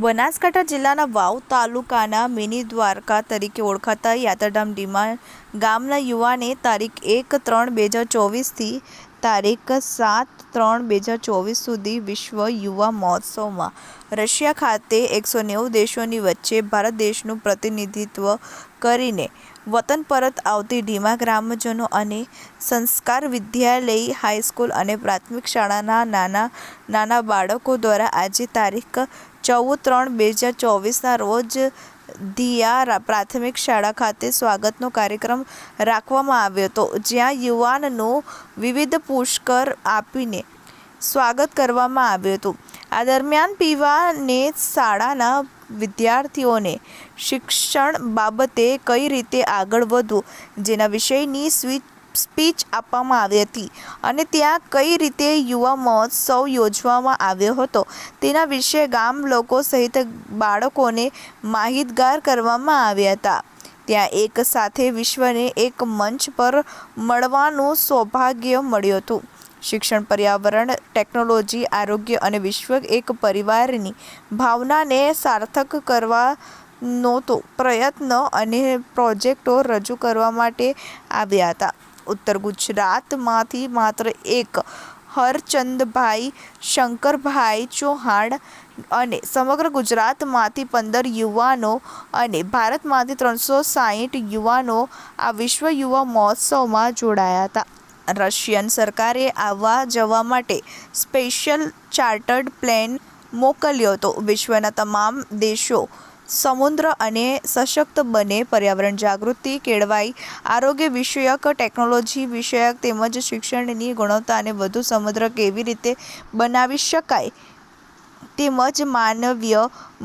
બનાસકાંઠા જિલ્લાના વાવ તાલુકાના મિની દ્વારકા તરીકે ઓળખાતા યાત્રાધામ ડીમા ગામના યુવાને તારીખ 1-3-2024થી તારીખ 7-3-2024 સુધી વિશ્વ યુવા મહોત્સવમાં રશિયા ખાતે 190 દેશોની વચ્ચે ભારત દેશનું પ્રતિનિધિત્વ કરીને વતન પરત આવતી ડીમા ગ્રામજનો અને સંસ્કાર વિદ્યાલય, હાઈસ્કૂલ અને પ્રાથમિક શાળાના નાના બાળકો દ્વારા આજે તારીખ 14-3-2024ના રોજ ધિયા પ્રાથમિક શાળા ખાતે સ્વાગતનો કાર્યક્રમ રાખવામાં આવ્યો હતો, જ્યાં યુવાનનું વિવિધ પુરસ્કાર આપીને સ્વાગત કરવામાં આવ્યું હતું. આ દરમિયાન પીવાને શાળાના વિદ્યાર્થીઓને શિક્ષણ બાબતે કઈ રીતે આગળ વધવું જેના વિષયની સ્પીચ આપવામાં આવી હતી અને ત્યાં કઈ રીતે યુવા મહોત્સવ યોજવામાં આવ્યો હતો તેના વિશે ગામ લોકો સહિત બાળકોને માહિતગાર કરવામાં આવ્યા હતા. ત્યાં એક સાથે વિશ્વને એક મંચ પર મળવાનું સૌભાગ્ય મળ્યું હતું. શિક્ષણ, પર્યાવરણ, ટેકનોલોજી, આરોગ્ય અને વિશ્વ એક પરિવારની ભાવનાને સાર્થક કરવાનો પ્રયત્ન અને પ્રોજેક્ટો રજૂ કરવા માટે આવ્યા હતા. ઉત્તર ગુજરાતમાંથી માત્ર એક હરચંદભાઈ શંકરભાઈ ચૌહાણ અને સમગ્ર ગુજરાતમાંથી 15 યુવાનો અને ભારતમાંથી 360 યુવાનો આ વિશ્વ યુવા મહોત્સવમાં જોડાયા હતા. રશિયન સરકારે આવવા જવા માટે સ્પેશિયલ ચાર્ટર્ડ પ્લેન મોકલ્યો હતો. વિશ્વના તમામ દેશો સમૃદ્ધ અને સશક્ત બને, પર્યાવરણ જાગૃતિ કેળવાય, આરોગ્ય વિષયક, ટેકનોલોજી વિષયક તેમજ શિક્ષણની ગુણવત્તાને વધુ સમૃદ્ધ કેવી રીતે બનાવી શકાય તેમજ માનવીય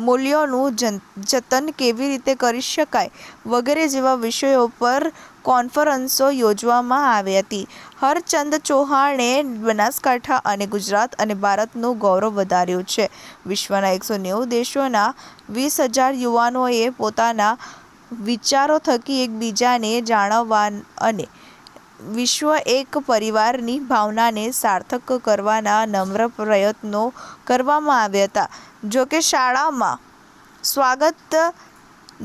મૂલ્યોનું જતન કેવી રીતે કરી શકાય વગેરે જેવા વિષયો પર કોન્ફરન્સો યોજવામાં આવી હતી. હરચંદ ચૌહાણે બનાસકાંઠા અને ગુજરાત અને ભારતનું ગૌરવ વધાર્યું છે. વિશ્વના 190 દેશોના 20,000 યુવાનોએ પોતાના વિચારો થકી એકબીજાને જાણવા અને વિશ્વ એક પરિવારની ભાવનાને સાર્થક કરવાના નમ્ર પ્રયત્નો કરવામાં આવ્યા હતા. જોકે શાળામાં સ્વાગત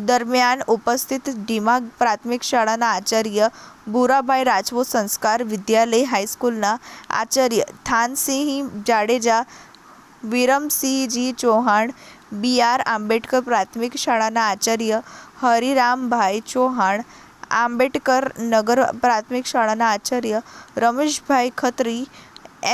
દરમિયાન ઉપસ્થિત ડીમા પ્રાથમિક શાળાના આચાર્ય ભૂરાભાઈ રાજપૂત, સંસ્કાર વિદ્યાલય હાઈસ્કૂલના આચાર્ય થાનસિંહ જાડેજા, વિરમસિંહજી ચૌહાણ, BR આંબેડકર પ્રાથમિક શાળાના આચાર્ય હરિરામભાઈ ચૌહાણ, આંબેડકર નગર પ્રાથમિક શાળાના આચાર્ય રમેશભાઈ ખત્રી,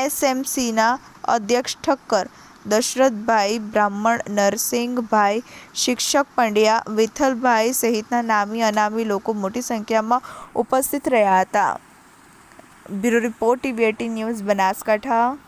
SMCના અધ્યક્ષ ઠક્કર દશરથભાઈ બ્રાહ્મણ, નરસિંગભાઈ શિક્ષક પંડ્યા, વિઠ્ઠલભાઈ સહિતના નામી અનામી લોકો મોટી સંખ્યામાં ઉપસ્થિત રહ્યા હતા. Bureau report, TV18 news, Banaskantha.